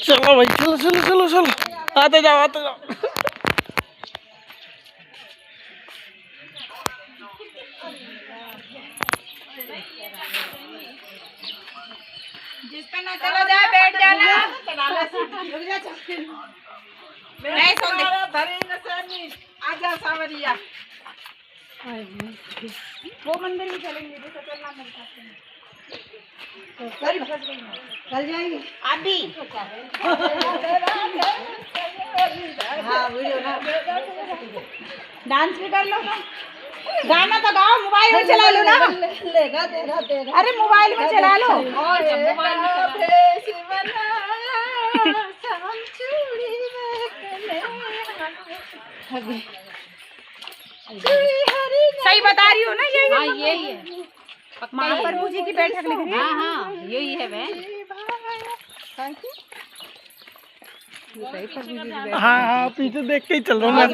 चलो भाई चलो चलो चलो चलो आते जाओ आते जाओ। जिस पे ना चला जाए बैठ जाना। नहीं सोते आजा सावरिया। वो मंदिर भी चलेंगे जैसे चलना मिलता है। कल जाएंगे अभी। हाँ वीडियो ना डांस भी कर लो तो गाना तो गाओ मोबाइल में चला लो ना। अरे मोबाइल में चला लो। सही बता रही हो ना ये? हाँ यही है महाप्रभु जी की बैठक लिख रही है। हाँ हाँ यही है वह। हाँ हाँ पीछे देख के ही चल रहा हूँ मैं।